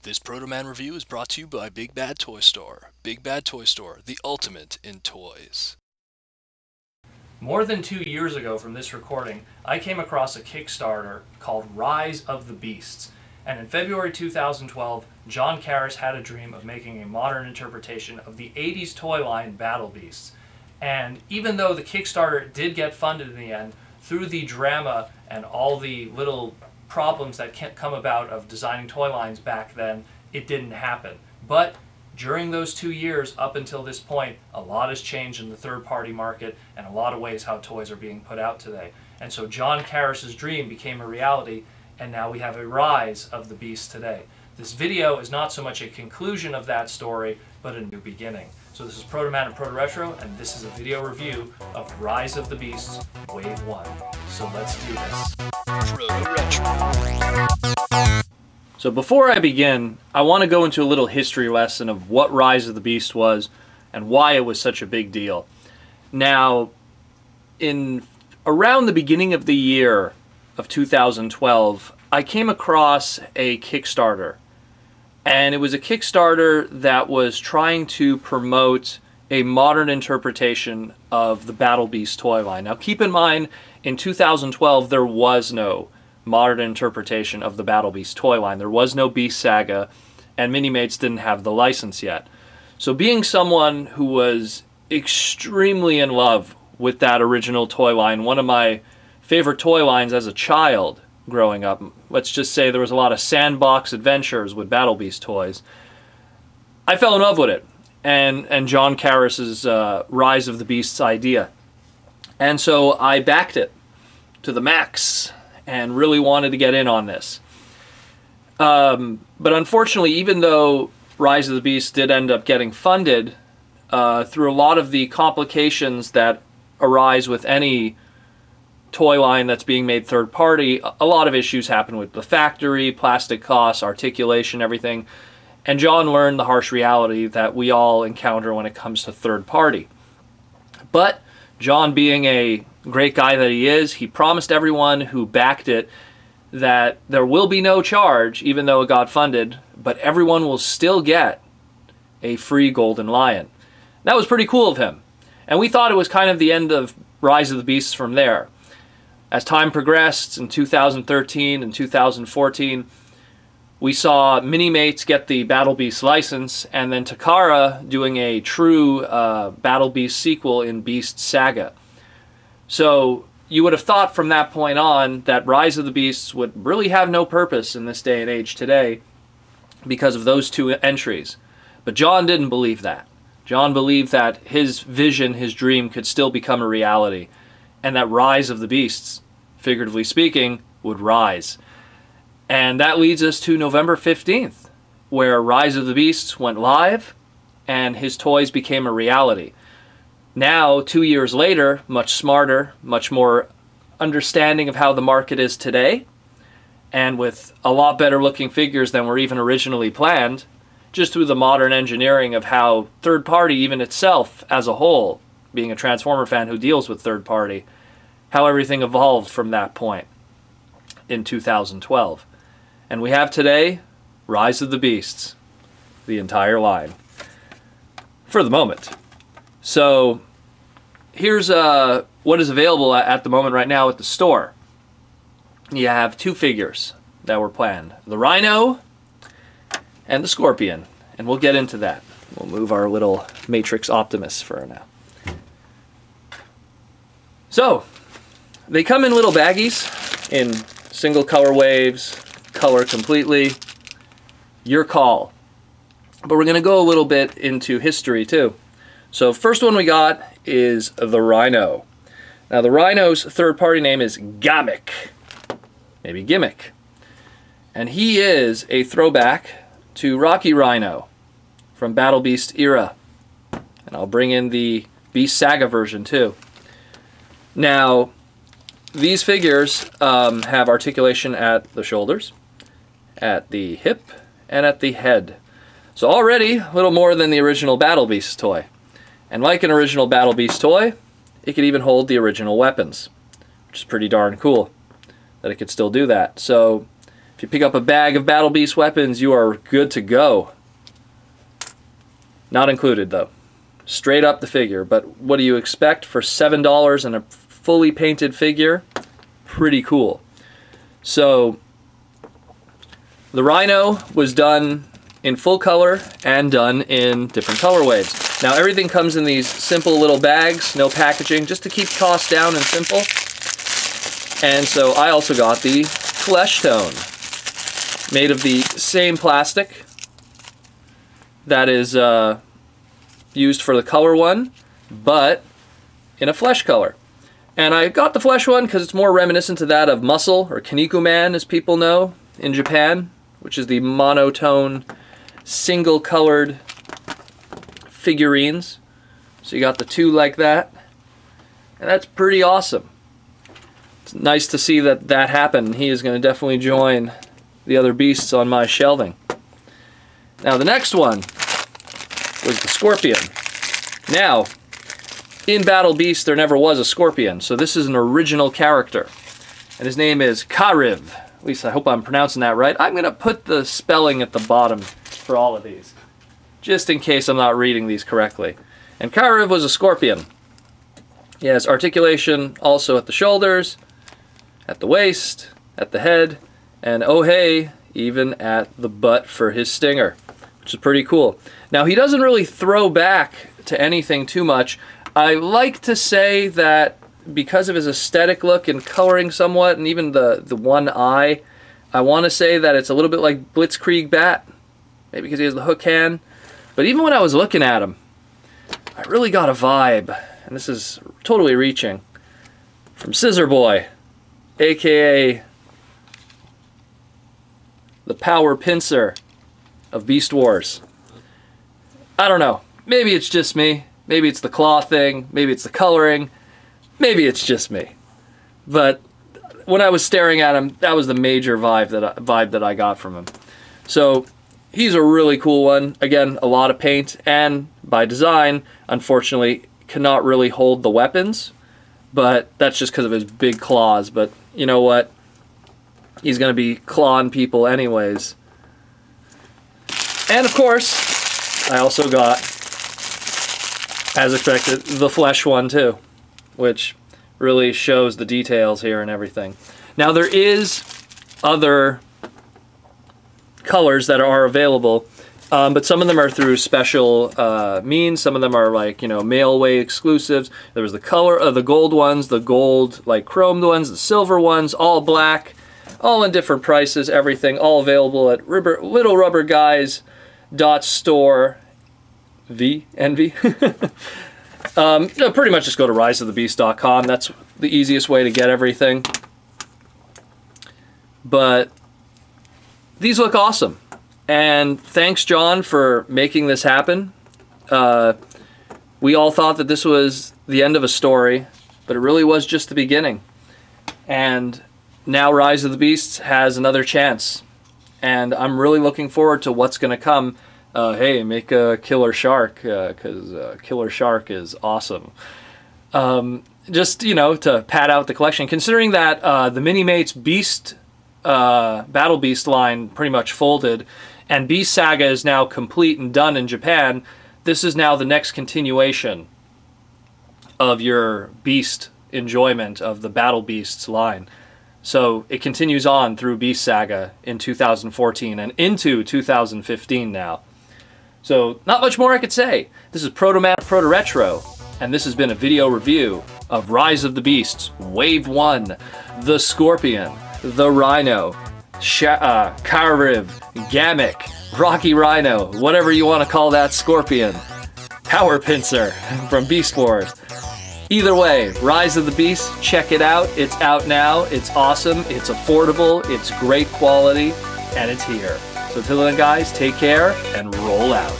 This Protoman review is brought to you by Big Bad Toy Store. Big Bad Toy Store, the ultimate in toys. More than 2 years ago from this recording, I came across a Kickstarter called Rise of the Beasts. And in February 2012, Jon Karis had a dream of making a modern interpretation of the 80s toy line Battle Beasts. And even though the Kickstarter did get funded in the end, through the drama and all the little problems that can't come about of designing toy lines back then, it didn't happen. But during those 2 years up until this point, a lot has changed in the third-party market and a lot of ways how toys are being put out today. And so Jon Karis' dream became a reality, and now we have a rise of the beast today. This video is not so much a conclusion of that story, but a new beginning. So this is Protoman and Protoretro, and this is a video review of Rise of the Beasts Wave 1. So let's do this. Protoretro. So before I begin, I want to go into a little history lesson of what Rise of the Beast was and why it was such a big deal. Now, around the beginning of the year of 2012, I came across a Kickstarter. And it was a Kickstarter that was trying to promote a modern interpretation of the Battle Beast toy line. Now keep in mind, in 2012 there was no modern interpretation of the Battle Beast toy line. There was no Beast Saga, and Mini-Mates didn't have the license yet. So being someone who was extremely in love with that original toy line, one of my favorite toy lines as a child growing up, let's just say there was a lot of sandbox adventures with Battle Beast toys, I fell in love with it, and Jon Karis' Rise of the Beasts idea. And so I backed it to the max and really wanted to get in on this. But unfortunately, even though Rise of the Beasts did end up getting funded, through a lot of the complications that arise with any toy line that's being made third party, a lot of issues happen with the factory, plastic costs, articulation, everything. And Jon learned the harsh reality that we all encounter when it comes to third party. But Jon, being a great guy that he is, he promised everyone who backed it that there will be no charge, even though it got funded, but everyone will still get a free Golden Lion. That was pretty cool of him. And we thought it was kind of the end of Rise of the Beasts from there. As time progressed in 2013 and 2014, we saw Mini-Mates get the Battle Beast license, and then Takara doing a true Battle Beast sequel in Beast Saga. So you would have thought from that point on that Rise of the Beasts would really have no purpose in this day and age today because of those two entries. But Jon didn't believe that. Jon believed that his vision, his dream, could still become a reality, and that Rise of the Beasts, figuratively speaking, would rise. And that leads us to November 15th, where Rise of the Beasts went live and his toys became a reality. Now, 2 years later, much smarter, much more understanding of how the market is today, and with a lot better looking figures than were even originally planned, just through the modern engineering of how third party, even itself as a whole, being a Transformer fan who deals with third party, how everything evolved from that point in 2012. And we have today Rise of the Beasts, the entire line, for the moment. So here's what is available at the moment right now at the store. You have two figures that were planned, the Rhino and the Scorpion, and we'll get into that. We'll move our little Matrix Optimus for now. So they come in little baggies in single color waves, color completely, your call. But we're going to go a little bit into history too. So first one we got is the Rhino. Now the Rhino's third party name is Gaamik, maybe Gimmick. And he is a throwback to Rocky Rhino from Battle Beast era. And I'll bring in the Beast Saga version too. Now, these figures have articulation at the shoulders, at the hip, and at the head. So already a little more than the original Battle Beast toy. And like an original Battle Beast toy, it could even hold the original weapons, which is pretty darn cool that it could still do that. So If you pick up a bag of Battle Beast weapons, you are good to go. Not included, though. Straight up the figure. But what do you expect for $7 and a fully painted figure? Pretty cool. So, the Rhino was done in full color and done in different colorways. Now everything comes in these simple little bags, no packaging, just to keep costs down and simple. And so I also got the Flesh Tone, made of the same plastic that is used for the color one, but in a flesh color. And I got the flesh one because it's more reminiscent to that of Muscle, or Kinnikuman as people know in Japan, which is the monotone, single-colored figurines. So you got the two like that, and that's pretty awesome. It's nice to see that that happened. He is going to definitely join the other beasts on my shelving. Now the next one was the Scorpion. Now, in Battle Beast there never was a Scorpion, so this is an original character. And his name is Cahriv. At least I hope I'm pronouncing that right. I'm going to put the spelling at the bottom for all of these, just in case I'm not reading these correctly. And Cahriv was a Scorpion. He has articulation also at the shoulders, at the waist, at the head, and oh hey, even at the butt for his stinger, which is pretty cool. Now he doesn't really throw back to anything too much. I like to say that because of his aesthetic look and coloring somewhat, and even the one eye, I want to say that it's a little bit like Blitzkrieg Bat, maybe because he has the hook hand. But even when I was looking at him, I really got a vibe, and this is totally reaching, from Scissor Boy, aka the Power Pincer of Beast Wars. I don't know, maybe it's just me, maybe it's the claw thing, maybe it's the coloring, maybe it's just me. But when I was staring at him, that was the major vibe that I got from him. So he's a really cool one. Again, a lot of paint, and by design, unfortunately, cannot really hold the weapons. But that's just because of his big claws. But you know what? He's going to be clawing people anyways. And of course, I also got, as expected, the flesh one too, which really shows the details here and everything. Now there is other colors that are available, but some of them are through special means. Some of them are like, you know, mail-away exclusives. There was the color of the gold ones, the gold like chromed ones, the silver ones, all black, all in different prices, everything, all available at littlerubberguys.store. Envy. No, pretty much just go to riseofthebeast.com. That's the easiest way to get everything. But these look awesome. And thanks, Jon, for making this happen. We all thought that this was the end of a story, but it really was just the beginning. And now Rise of the Beasts has another chance. And I'm really looking forward to what's going to come. Hey, make a Killer Shark, because Killer Shark is awesome. Just, you know, to pad out the collection. Considering that the Minimates Beast, Battle Beast line pretty much folded, and Beast Saga is now complete and done in Japan, this is now the next continuation of your Beast enjoyment of the Battle Beasts line. So it continues on through Beast Saga in 2014 and into 2015 now. So not much more I could say. This is Protoman Protoretro, and this has been a video review of Rise of the Beasts, Wave 1, the Scorpion, the Rhino, Cahriv, Gaamik, Rocky Rhino, whatever you want to call that Scorpion, Power Pincer from Beast Wars. Either way, Rise of the Beast, check it out. It's out now. It's awesome. It's affordable. It's great quality. And it's here. So until then, guys, take care and roll out.